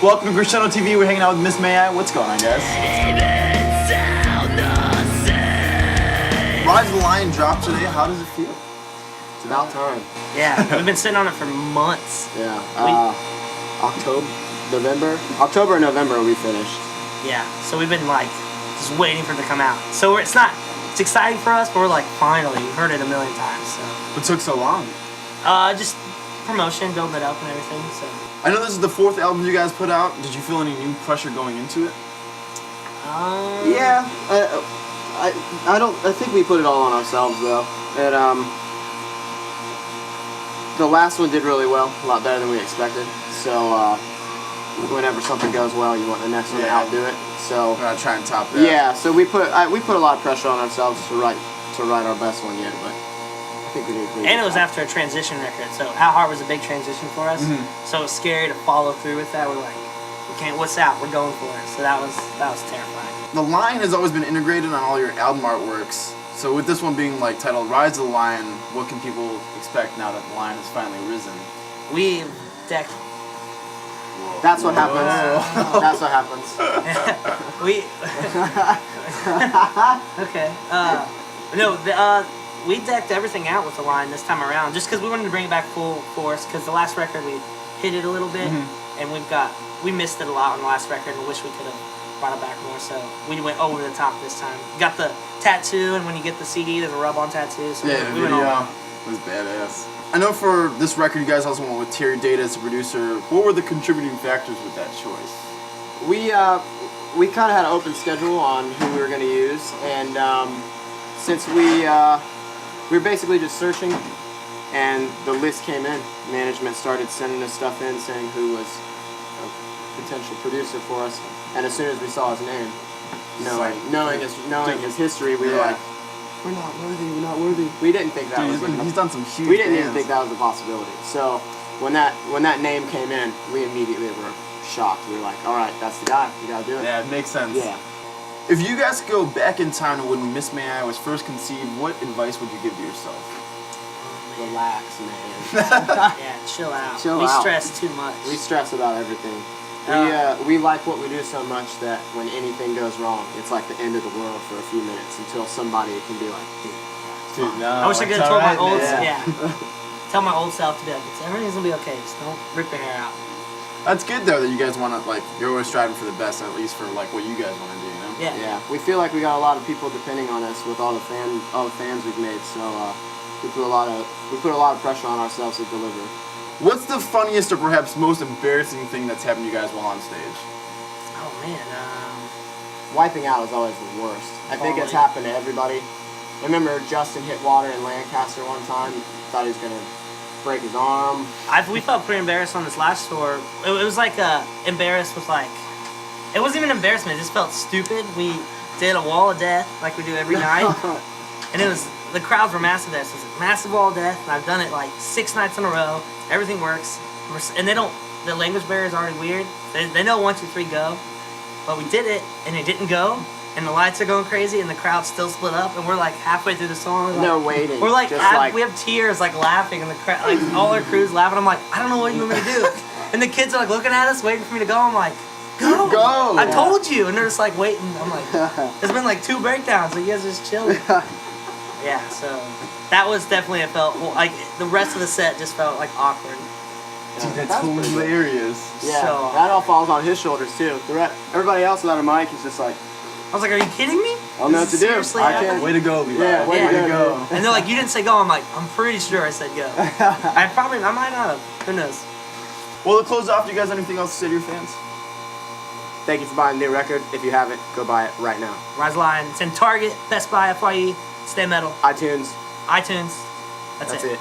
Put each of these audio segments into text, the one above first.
Welcome to Crescendo TV. We're hanging out with Miss May I. What's going on, guys? Rise of the Lion dropped today. How does it feel? It's about time. Yeah, we've been sitting on it for months. Yeah. October and November will be finished. Yeah, so we've been like just waiting for it to come out. So it's exciting for us, but we're like, finally, we've heard it a million times. So What took so long? just promotion, building it up and everything. So I know this is the 4th album you guys put out. Did you feel any new pressure going into it? Yeah. I think we put it all on ourselves though. And the last one did really well, a lot better than we expected. So whenever something goes well, you want the next one to outdo it. So We're not trying to top that. yeah. So we put a lot of pressure on ourselves to write our best one yet, but I think we did pretty and it good. was after a transition record. So How Hard was a big transition for us. So it was scary to follow through with that. We're like, we can't. What's out? We're going for it. So that was terrifying. The lion has always been integrated on all your album artworks. So with this one being like titled Rise of the Lion, what can people expect now that the lion has finally risen? We decked. That's what happens. That's what happens. Okay. We decked everything out with the line this time around, just because we wanted to bring it back full force. Because the last record we hit it a little bit, and we missed it a lot on the last record, and wish we could have brought it back more. So we went over the top this time. Got the tattoo, and when you get the CD, there's a rub-on tattoo. So Yeah, the we went all video out. was badass. I know for this record you guys also went with Terry Data as a producer. What were the contributing factors with that choice? We kind of had an open schedule on who we were going to use, and since we were basically just searching, and the list came in, management started sending us stuff in saying who was a potential producer for us, and as soon as we saw his name, knowing his history, we were like, we're not worthy. We didn't think that He's done some huge we didn't even bands. think that was a possibility. So when that name came in, we immediately were shocked. We were like, all right, that's the guy. We gotta do it. Yeah, it makes sense. Yeah. If you guys could go back in time to when Miss May I was first conceived, what advice would you give to yourself? Relax, man. Yeah, chill out. Chill we out. stress too much. We stress about everything. We like what we do so much that when anything goes wrong, it's like the end of the world for a few minutes until somebody can be like, Dude, no, I wish I could it's have told my alright, old man. tell my old self to be like, everything's gonna be okay. Just don't rip your hair out. That's good though that you guys want to you're always striving for the best, at least for what you guys want to do, you know? Yeah. yeah. We feel like we got a lot of people depending on us with all the fans we've made. So we put a lot of pressure on ourselves to deliver. What's the funniest or perhaps most embarrassing thing that's happened to you guys while on stage? Oh man. Wiping out is always the worst. I think it's happened to everybody. I remember Justin hit water in Lancaster one time. Thought he was gonna break his arm. We felt pretty embarrassed on this last tour. It was like embarrassed with it wasn't even embarrassment. It just felt stupid. We did a wall of death like we do every night, and the crowds were massive there. So it was a massive wall of death, and I've done it 6 nights in a row. Everything works, and the language barrier is already weird. They know 1, 2, 3 go, but we did it and it didn't go. And the lights are going crazy, and the crowd still split up, and we're halfway through the song. They're waiting. We're we have tears, laughing, and the crowd, all our crew's laughing. I'm like, I don't know what you want me to do. And the kids are looking at us, waiting for me to go. I'm like, go! I told you, and they're just waiting. I'm like, there's been 2 breakdowns, so you guys are just chilling. Yeah, so that was definitely the rest of the set just felt awkward. Dude, that's hilarious. Yeah, So, that all falls on his shoulders too. Everybody else without a mic is just like, I was like, are you kidding me? I don't know what to do. Seriously I happening? can't. Way to go, Levi. Yeah, way to go. And they're like, you didn't say go. I'm like, I'm pretty sure I said go. I might not have. Who knows? Well, to close off, do you guys have anything else to say to your fans? Thank you for buying the new record. If you haven't, go buy it right now. Rise of the Lion. It's in Target, Best Buy, FYE, Stay Metal, iTunes. iTunes. That's it.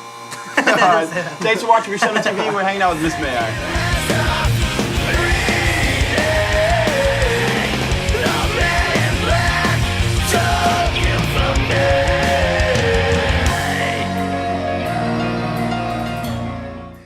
All right. Thanks for watching Crescendo TV. We're hanging out with Miss May I.